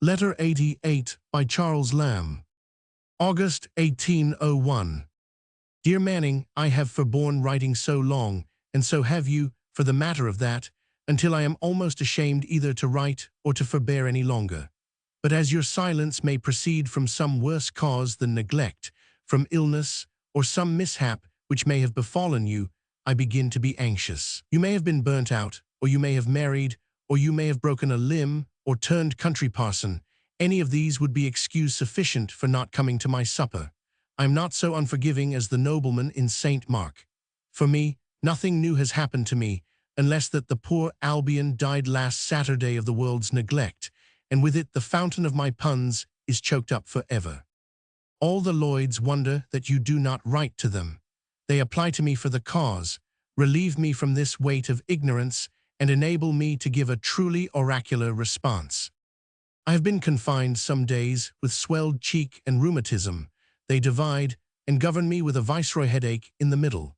Letter 88 by Charles Lamb. August 1801. Dear Manning, I have forborne writing so long, and so have you, for the matter of that, until I am almost ashamed either to write or to forbear any longer. But as your silence may proceed from some worse cause than neglect, from illness, or some mishap which may have befallen you, I begin to be anxious. You may have been burnt out, or you may have married, or you may have broken a limb, or turned country parson. Any of these would be excuse sufficient for not coming to my supper. I am not so unforgiving as the nobleman in St. Mark. For me, nothing new has happened to me, unless that the poor Albion died last Saturday of the world's neglect, and with it the fountain of my puns is choked up forever. All the Lloyds wonder that you do not write to them. They apply to me for the cause, relieve me from this weight of ignorance, and enable me to give a truly oracular response. I have been confined some days with swelled cheek and rheumatism. They divide and govern me with a viceroy headache in the middle.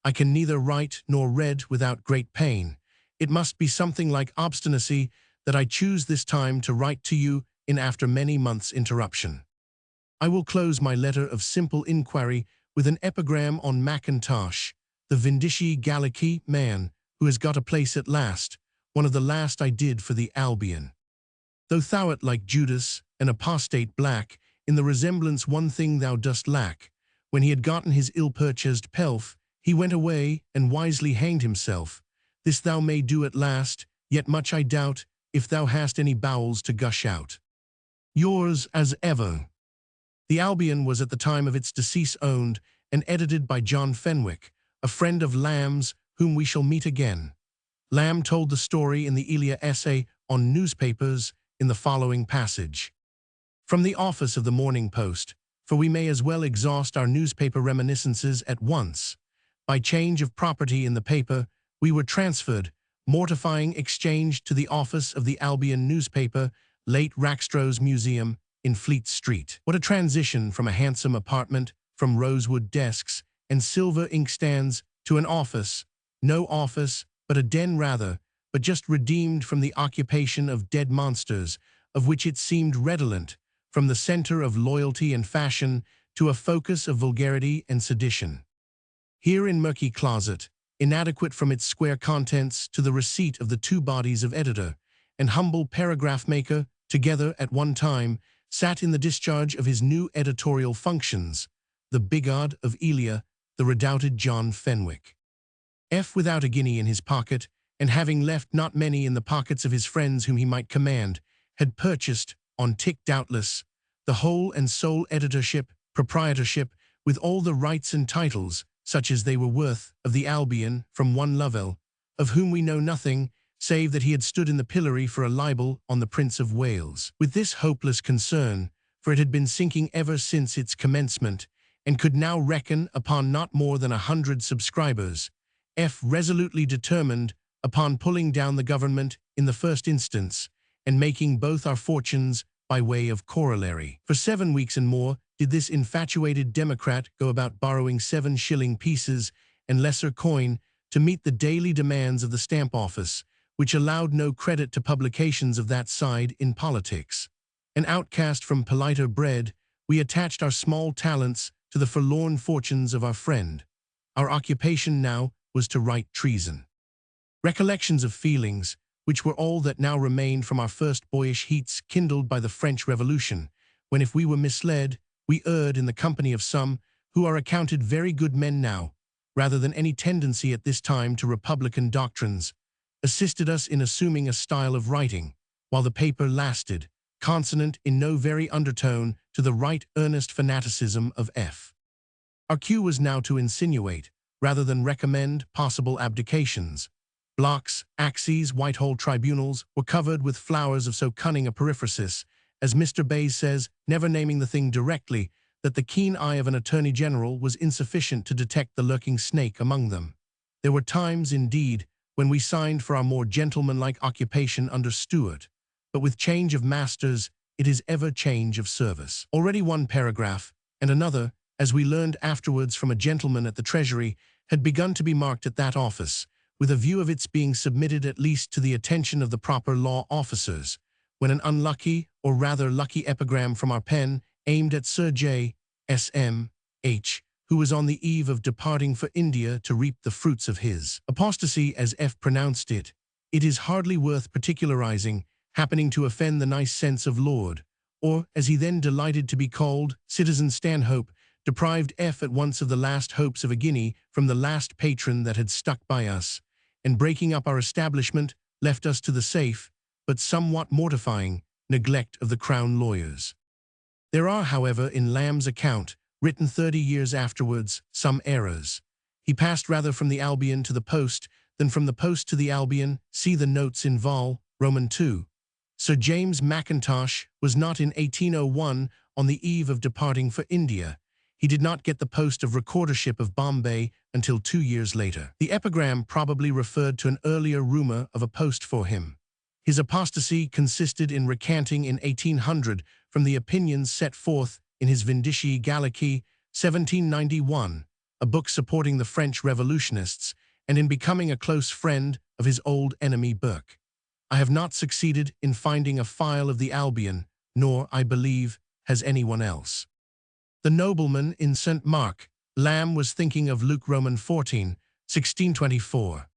I can neither write nor read without great pain. It must be something like obstinacy that I choose this time to write to you in after many months' interruption. I will close my letter of simple inquiry with an epigram on Mackintosh, the Vindici Gallici man, who has got a place at last, one of the last I did for the Albion. Though thou'rt like Judas, an apostate black, in the resemblance one thing thou dost lack. When he had gotten his ill-purchased pelf, he went away and wisely hanged himself. This thou may do at last, yet much I doubt if thou hast any bowels to gush out. Yours as ever. The Albion was at the time of its decease owned and edited by John Fenwick, a friend of Lamb's, whom we shall meet again. Lamb told the story in the Elia essay on newspapers in the following passage. From the office of the Morning Post, for we may as well exhaust our newspaper reminiscences at once. By change of property in the paper, we were transferred, mortifying exchange, to the office of the Albion newspaper, late Rackstrow's Museum, in Fleet Street. What a transition from a handsome apartment, from rosewood desks and silver inkstands, to an office. No office, but a den rather, but just redeemed from the occupation of dead monsters, of which it seemed redolent, from the center of loyalty and fashion to a focus of vulgarity and sedition. Here in murky closet, inadequate from its square contents to the receipt of the two bodies of editor and humble paragraph maker, together at one time, sat in the discharge of his new editorial functions, the bigod of Elia, the redoubted John Fenwick. F, without a guinea in his pocket, and having left not many in the pockets of his friends whom he might command, had purchased, on tick doubtless, the whole and sole editorship, proprietorship, with all the rights and titles, such as they were worth, of the Albion, from one Lovell, of whom we know nothing, save that he had stood in the pillory for a libel on the Prince of Wales. With this hopeless concern, for it had been sinking ever since its commencement, and could now reckon upon not more than 100 subscribers, F resolutely determined upon pulling down the government in the first instance, and making both our fortunes by way of corollary. For 7 weeks and more did this infatuated Democrat go about borrowing 7-shilling pieces and lesser coin to meet the daily demands of the stamp office, which allowed no credit to publications of that side in politics. An outcast from politer bread, we attached our small talents to the forlorn fortunes of our friend. Our occupation now was to write treason. Recollections of feelings, which were all that now remained from our first boyish heats kindled by the French Revolution, when if we were misled, we erred in the company of some who are accounted very good men now, rather than any tendency at this time to republican doctrines, assisted us in assuming a style of writing, while the paper lasted, consonant in no very undertone to the right earnest fanaticism of F. Our cue was now to insinuate, rather than recommend, possible abdications. Blocks, axes, Whitehall tribunals were covered with flowers of so cunning a periphrasis, as Mr. Bayes says, never naming the thing directly, that the keen eye of an attorney general was insufficient to detect the lurking snake among them. There were times, indeed, when we signed for our more gentlemanlike occupation under Stuart, but with change of masters, it is ever change of service. Already one paragraph, and another, as we learned afterwards from a gentleman at the Treasury, had begun to be marked at that office, with a view of its being submitted at least to the attention of the proper law officers, when an unlucky, or rather lucky epigram from our pen, aimed at Sir J. S. M. H., who was on the eve of departing for India to reap the fruits of his apostasy, as F. pronounced it, it is hardly worth particularizing, happening to offend the nice sense of Lord, or, as he then delighted to be called, Citizen Stanhope, deprived F. at once of the last hopes of a guinea from the last patron that had stuck by us, and breaking up our establishment, left us to the safe, but somewhat mortifying, neglect of the Crown lawyers. There are, however, in Lamb's account, written 30 years afterwards, some errors. He passed rather from the Albion to the Post than from the Post to the Albion, see the notes in Vol. Roman II. Sir James Mackintosh was not in 1801 on the eve of departing for India. He did not get the post of Recordership of Bombay until 2 years later. The epigram probably referred to an earlier rumor of a post for him. His apostasy consisted in recanting in 1800 from the opinions set forth in his Vindici Gallici, 1791, a book supporting the French revolutionists, and in becoming a close friend of his old enemy Burke. I have not succeeded in finding a file of the Albion, nor, I believe, has anyone else. The nobleman in St. Mark, Lamb was thinking of Luke Roman 14, 1624.